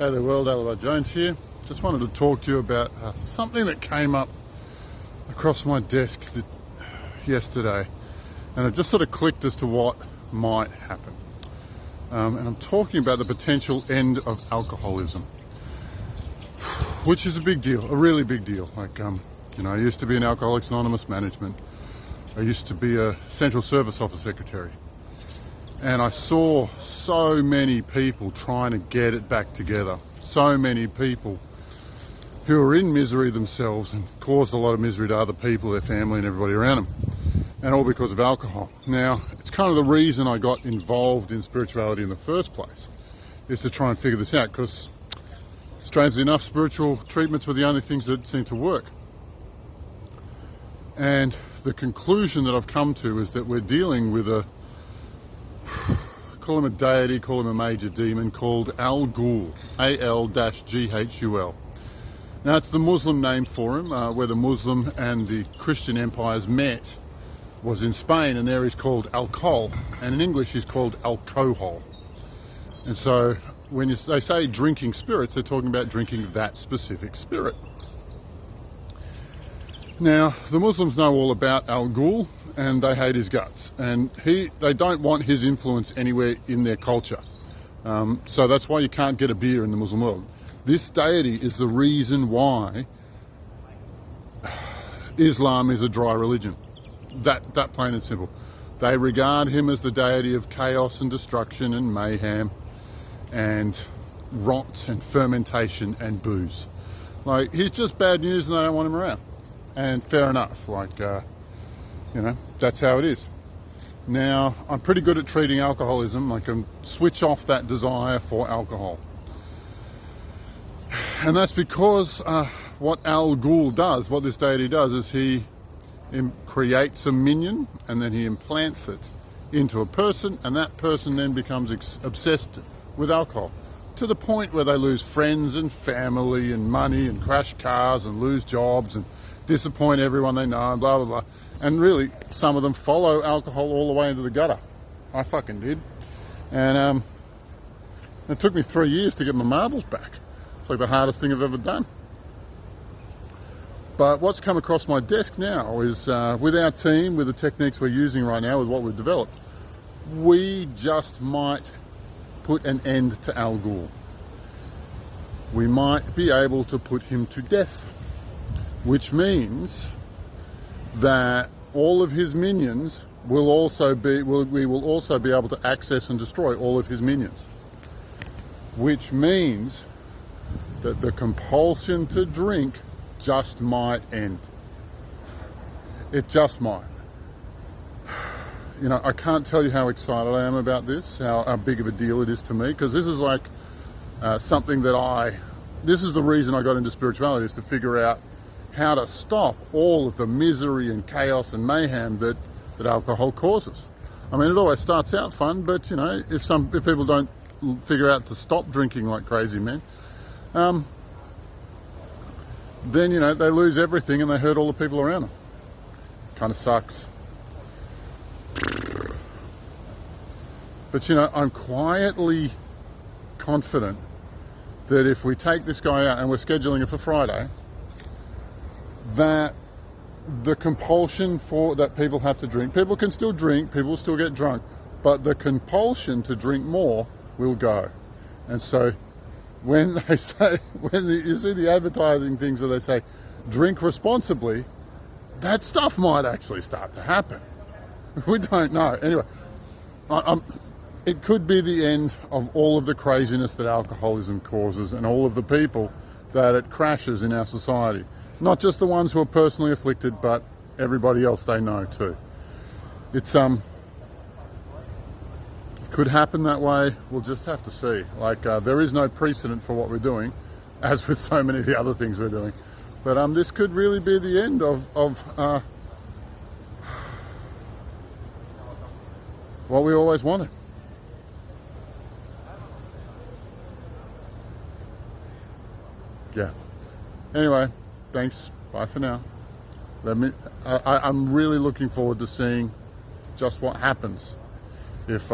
Hey there world, Alibi Jones here. Just wanted to talk to you about something that came up across my desk yesterday, and it just sort of clicked as to what might happen. And I'm talking about the potential end of alcoholism, which is a big deal, a really big deal. Like, I used to be in Alcoholics Anonymous management. I used to be a Central Service Office secretary. And I saw so many people trying to get it back together. So many people who are in misery themselves and caused a lot of misery to other people, their family and everybody around them. And all because of alcohol. Now, it's kind of the reason I got involved in spirituality in the first place, is to try and figure this out, because strangely enough, spiritual treatments were the only things that seemed to work. And the conclusion that I've come to is that we're dealing with call him a deity, call him a major demon, called Al Ghul, A-L-G-H-U-L. Now, it's the Muslim name for him, where the Muslim and the Christian empires met was in Spain, and there he's called alcohol, and in English he's called alcohol. And so when they say drinking spirits, they're talking about drinking that specific spirit. Now, the Muslims know all about Al Ghul, and they hate his guts, and they don't want his influence anywhere in their culture. So that's why you can't get a beer in the Muslim world. This deity is the reason why Islam is a dry religion. That plain and simple. They regard him as the deity of chaos and destruction and mayhem and rot and fermentation and booze. Like, he's just bad news and they don't want him around. And fair enough, that's how it is. Now, I'm pretty good at treating alcoholism. I can switch off that desire for alcohol. And that's because what Al Ghul does, what this deity does, is he creates a minion and then he implants it into a person, and that person then becomes obsessed with alcohol, to the point where they lose friends and family and money and crash cars and lose jobs and disappoint everyone they know and blah, blah, blah. And really, some of them follow alcohol all the way into the gutter. I fucking did. And it took me 3 years to get my marbles back. It's like the hardest thing I've ever done. But what's come across my desk now is, with our team, with the techniques we're using right now, with what we've developed, we just might put an end to Al Ghul. We might be able to put him to death, which means that all of his minions will also be, we will also be able to access and destroy all of his minions. Which means that the compulsion to drink just might end. It just might. I can't tell you how excited I am about this, how big of a deal it is to me, because this is like something that this is the reason I got into spirituality, is to figure out how to stop all of the misery and chaos and mayhem that alcohol causes. I mean, it always starts out fun, but if people don't figure out to stop drinking like crazy men, then they lose everything and they hurt all the people around them. Kind of sucks. But I'm quietly confident that if we take this guy out, and we're scheduling it for Friday, that the compulsion that people have to drink, people can still drink, people will still get drunk, but the compulsion to drink more will go. And so when they say, you see the advertising things where they say, drink responsibly, that stuff might actually start to happen. We don't know. Anyway, it could be the end of all of the craziness that alcoholism causes and all of the people that it crashes in our society. Not just the ones who are personally afflicted, but everybody else they know too. It could happen that way. We'll just have to see. There is no precedent for what we're doing, as with so many of the other things we're doing. But this could really be the end of what we always wanted. Yeah. Anyway, thanks. Bye for now. I'm really looking forward to seeing just what happens if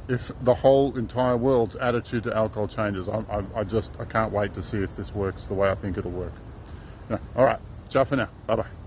if the whole entire world's attitude to alcohol changes. I can't wait to see if this works the way I think it'll work. Yeah. All right, ciao for now. Bye bye.